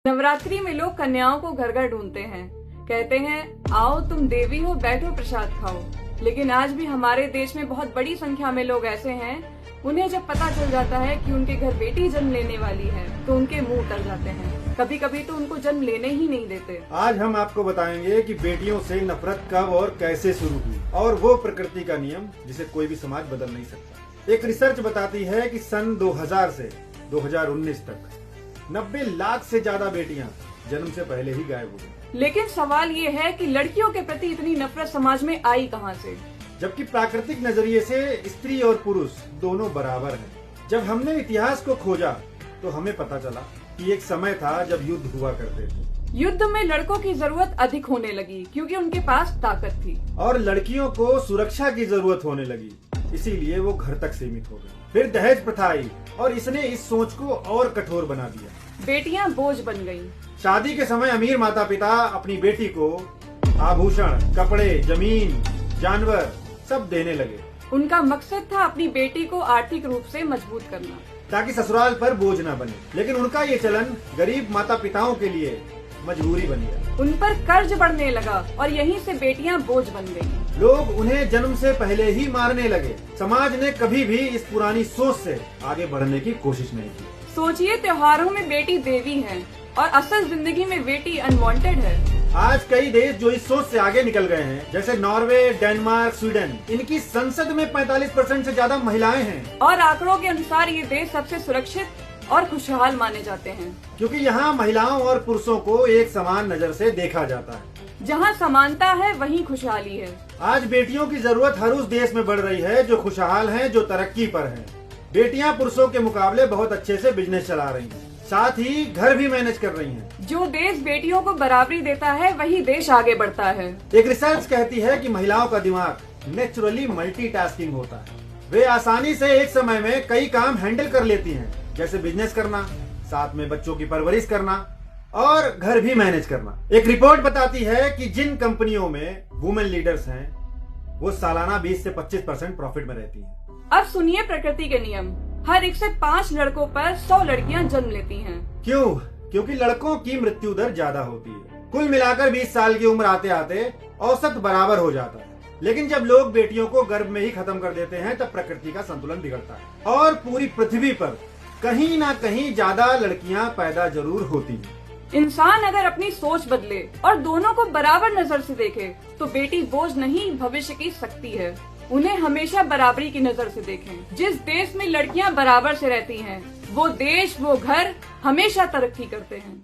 नवरात्रि में लोग कन्याओं को घर घर ढूंढते हैं। कहते हैं आओ तुम देवी हो, बैठो प्रसाद खाओ। लेकिन आज भी हमारे देश में बहुत बड़ी संख्या में लोग ऐसे हैं, उन्हें जब पता चल जाता है कि उनके घर बेटी जन्म लेने वाली है तो उनके मुंह उतर जाते हैं। कभी कभी तो उनको जन्म लेने ही नहीं देते। आज हम आपको बताएंगे कि बेटियों से नफरत कब और कैसे शुरू हुई, और वो प्रकृति का नियम जिसे कोई भी समाज बदल नहीं सकता। एक रिसर्च बताती है कि सन 2000 से 2019 तक 90 लाख से ज्यादा बेटियां जन्म से पहले ही गायब हो गई। लेकिन सवाल ये है कि लड़कियों के प्रति इतनी नफरत समाज में आई कहां से, जबकि प्राकृतिक नजरिए से स्त्री और पुरुष दोनों बराबर हैं। जब हमने इतिहास को खोजा तो हमें पता चला कि एक समय था जब युद्ध हुआ करते थे। युद्ध में लड़कों की जरूरत अधिक होने लगी क्योंकि उनके पास ताकत थी, और लड़कियों को सुरक्षा की जरूरत होने लगी, इसीलिए वो घर तक सीमित हो गई। फिर दहेज प्रथा आई और इसने इस सोच को और कठोर बना दिया। बेटियां बोझ बन गईं। शादी के समय अमीर माता पिता अपनी बेटी को आभूषण, कपड़े, जमीन, जानवर सब देने लगे। उनका मकसद था अपनी बेटी को आर्थिक रूप से मजबूत करना, ताकि ससुराल पर बोझ न बने। लेकिन उनका ये चलन गरीब माता पिताओं के लिए मजबूरी बन गया। उन पर कर्ज बढ़ने लगा और यहीं से बेटियां बोझ बन गईं। लोग उन्हें जन्म से पहले ही मारने लगे। समाज ने कभी भी इस पुरानी सोच से आगे बढ़ने की कोशिश नहीं की। सोचिए, त्योहारों में बेटी देवी है और असल जिंदगी में बेटी अनवांटेड है। आज कई देश जो इस सोच से आगे निकल गए हैं, जैसे नॉर्वे, डेनमार्क, स्वीडन, इनकी संसद में 45% से ज्यादा महिलाएं हैं। और आंकड़ों के अनुसार ये देश सबसे सुरक्षित और खुशहाल माने जाते हैं, क्योंकि यहाँ महिलाओं और पुरुषों को एक समान नजर से देखा जाता है। जहाँ समानता है वहीं खुशहाली है। आज बेटियों की जरूरत हर उस देश में बढ़ रही है जो खुशहाल है, जो तरक्की पर है। बेटियां पुरुषों के मुकाबले बहुत अच्छे से बिजनेस चला रही हैं, साथ ही घर भी मैनेज कर रही हैं। जो देश बेटियों को बराबरी देता है वही देश आगे बढ़ता है। एक रिसर्च कहती है कि महिलाओं का दिमाग नेचुरली मल्टीटास्किंग होता है। वे आसानी से एक समय में कई काम हैंडल कर लेती हैं, जैसे बिजनेस करना, साथ में बच्चों की परवरिश करना और घर भी मैनेज करना। एक रिपोर्ट बताती है कि जिन कंपनियों में वुमेन लीडर्स हैं, वो सालाना 20 से 25% प्रॉफिट में रहती हैं। अब सुनिए प्रकृति के नियम। हर 1 से 5 लड़कों पर 100 लड़कियां जन्म लेती हैं। क्यों? क्योंकि लड़कों की मृत्यु दर ज्यादा होती है। कुल मिलाकर 20 साल की उम्र आते आते औसत बराबर हो जाता है। लेकिन जब लोग बेटियों को गर्भ में ही खत्म कर देते हैं तब प्रकृति का संतुलन बिगड़ता है और पूरी पृथ्वी पर कहीं ना कहीं ज्यादा लड़कियां पैदा जरूर होती हैं। इंसान अगर अपनी सोच बदले और दोनों को बराबर नजर से देखे तो बेटी बोझ नहीं, भविष्य की शक्ति है। उन्हें हमेशा बराबरी की नजर से देखें। जिस देश में लड़कियां बराबर से रहती हैं, वो देश, वो घर हमेशा तरक्की करते हैं।